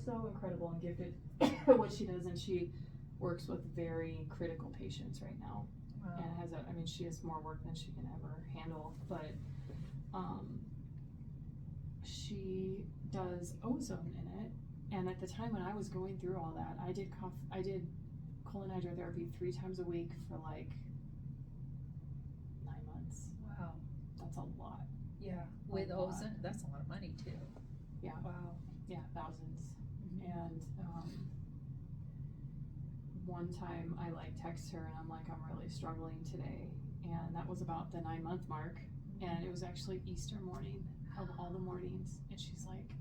so incredible and gifted at what she does, and she works with very critical patients right now. Wow. And she has more work than she can ever handle, but she does ozone in it. And at the time when I was going through all that, I did colon hydrotherapy 3 times a week for like 9 months. Wow. That's a lot. Yeah. With ozone, that's a lot of money too. Yeah. Wow. Yeah, thousands. Mm-hmm. And one time I like text her and I'm like, I'm really struggling today, and that was about the 9-month mark, and it was actually Easter morning of all the mornings, and she's like,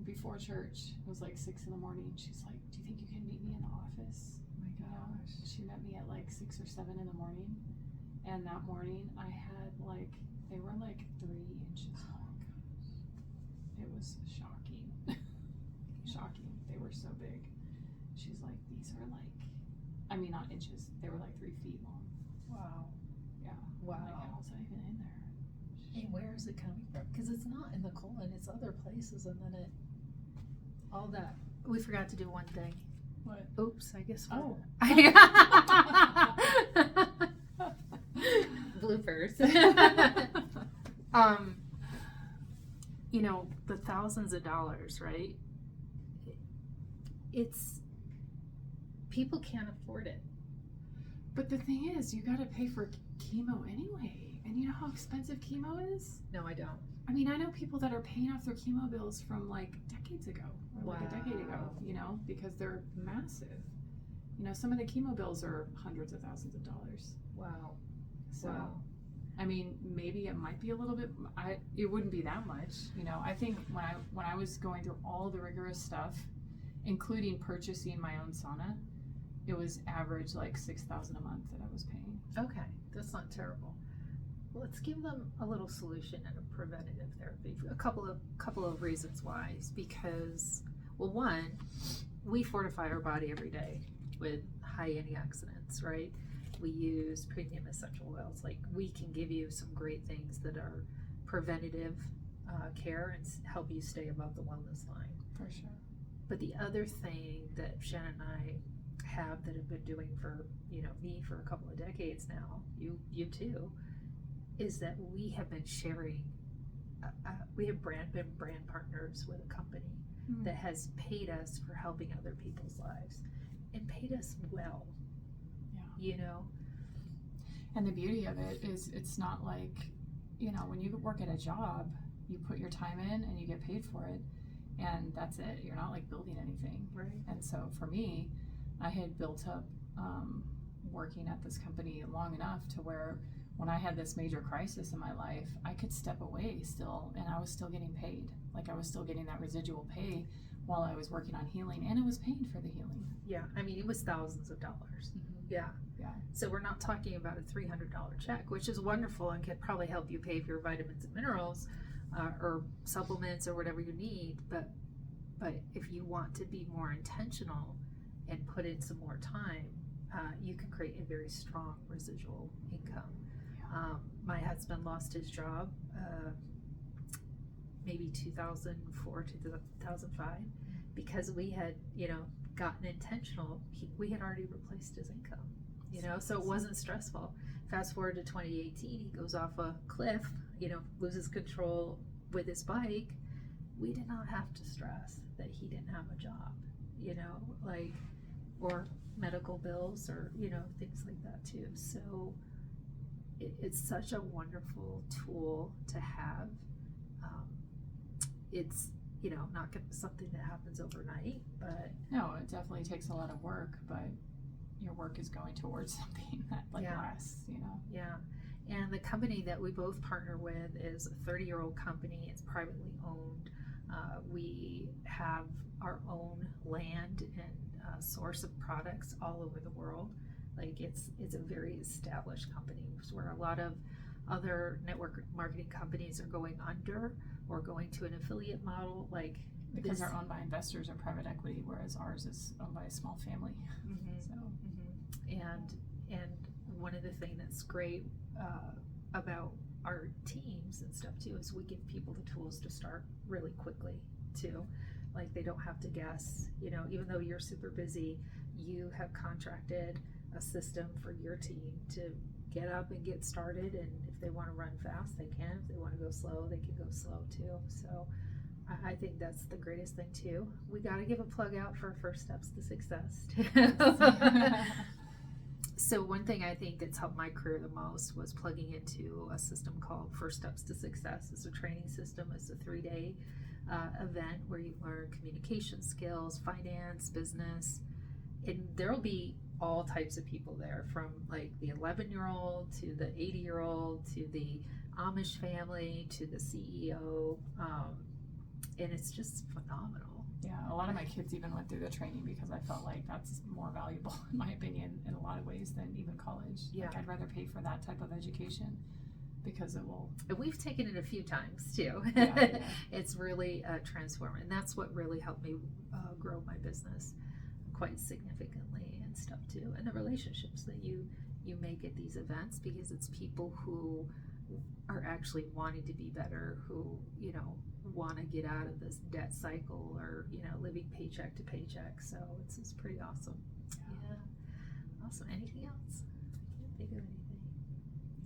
before church, it was like 6 a.m. She's like, do you think you can meet me in the office? Oh my gosh. She met me at like 6 or 7 in the morning, and that morning I had they were like 3 inches long. It was shocking. Shocking. They were so big. She's like, these are not inches, they were like 3 feet long. Wow. Yeah. Wow. Like, how's that even in there? And where is it coming from? Because it's not in the colon, it's other places, and then all that. We forgot to do one thing. What? Oops, I guess. Oh. Bloopers. The thousands of dollars, right? People can't afford it. But the thing is, you gotta pay for chemo anyway. And you know how expensive chemo is? No, I don't. I mean, I know people that are paying off their chemo bills from like decades ago, or like a decade ago, because they're massive. Some of the chemo bills are hundreds of thousands of dollars. Wow. So, wow. I mean, maybe it might be a little bit, it wouldn't be that much. I think when I was going through all the rigorous stuff, including purchasing my own sauna, it was average like $6,000 a month that I was paying. Okay, that's not terrible. Let's give them a little solution and a preventative therapy. A couple of reasons why. Because, well, one, we fortify our body every day with high antioxidants, right? We use premium essential oils. Like, we can give you some great things that are preventative care and help you stay above the wellness line. For sure. But the other thing that Shannon and I have that have been doing for me for a couple of decades now, you too, is that we have been sharing. We have been brand partners with a company that has paid us for helping other people's lives, and paid us well. Yeah. And the beauty of it is, it's not like, when you work at a job, you put your time in and you get paid for it, and that's it. You're not like building anything. Right. And so for me, I had built up working at this company long enough to where when I had this major crisis in my life, I could step away still, and I was still getting paid. Like, I was still getting that residual pay while I was working on healing, and it was paying for the healing. Yeah, I mean, it was thousands of dollars. Mm-hmm. Yeah. Yeah. So we're not talking about a $300 check, which is wonderful and could probably help you pay for your vitamins and minerals or supplements or whatever you need. But if you want to be more intentional and put in some more time, you can create a very strong residual income. My husband lost his job maybe 2004, 2005, because we had, gotten intentional. We had already replaced his income, so it wasn't stressful. Fast forward to 2018, he goes off a cliff, loses control with his bike. We did not have to stress that he didn't have a job, or medical bills or, things like that too. So it's such a wonderful tool to have. It's, not something that happens overnight, but no, it definitely takes a lot of work, but your work is going towards something that lasts, Yeah. And the company that we both partner with is a 30-year-old company. It's privately owned. We have our own land and source of products all over the world. Like, it's a very established company, where a lot of other network marketing companies are going under or going to an affiliate model, because they're owned by investors or private equity, whereas ours is owned by a small family. Mm-hmm. So, and one of the things that's great about our teams and stuff too is we give people the tools to start really quickly too. Like they don't have to guess, you know, even though you're super busy, you have contracted a system for your team to get up and get started, and if they want to run fast, they can. If they want to go slow, they can go slow too. So I think that's the greatest thing too. We got to give a plug out for First Steps to Success too. So one thing I think that's helped my career the most was plugging into a system called First Steps to Success. It's a training system. It's a 3-day event where you learn communication skills, finance, business, and there'll be all types of people there, from like the 11-year-old to the 80-year-old to the Amish family to the CEO, and it's just phenomenal. Yeah, a lot of my kids even went through the training because I felt like that's more valuable, in my opinion, in a lot of ways than even college. Yeah. Like I'd rather pay for that type of education because it will. And we've taken it a few times too. Yeah. It's really transformative, and that's what really helped me grow my business quite significantly and stuff too. And the relationships that you make at these events, because it's people who are actually wanting to be better, who, you know, want to get out of this debt cycle or, you know, living paycheck to paycheck. So it's pretty awesome. Yeah. Awesome. Anything else? I can't think of anything.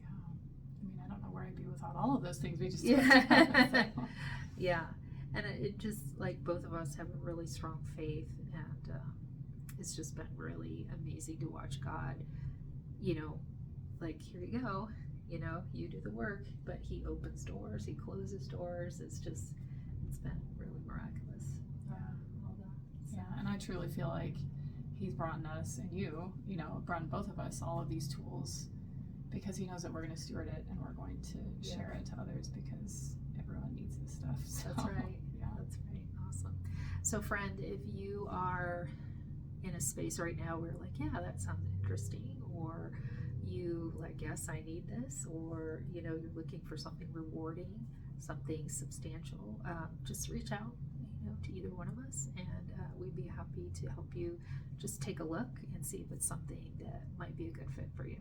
Yeah. I mean, I don't know where I'd be without all of those things we just Yeah. so. Yeah. And it just, like, both of us have a really strong faith, and it's just been really amazing to watch God, you know, like, here you go. You know, you do the work, but he opens doors, he closes doors. It's been really miraculous. Yeah. All that. So. Yeah, and I truly feel like he's brought us, and you know, brought both of us all of these tools because he knows that we're going to steward it and we're going to share it to others because everyone needs this stuff. So, That's right. Yeah. That's right. Awesome. So, friend, if you are in a space right now where, like, yeah, that sounds interesting, or you like, yes, I need this, or, you know, you're looking for something rewarding, something substantial, just reach out, you know, to either one of us, and we'd be happy to help you just take a look and see if it's something that might be a good fit for you.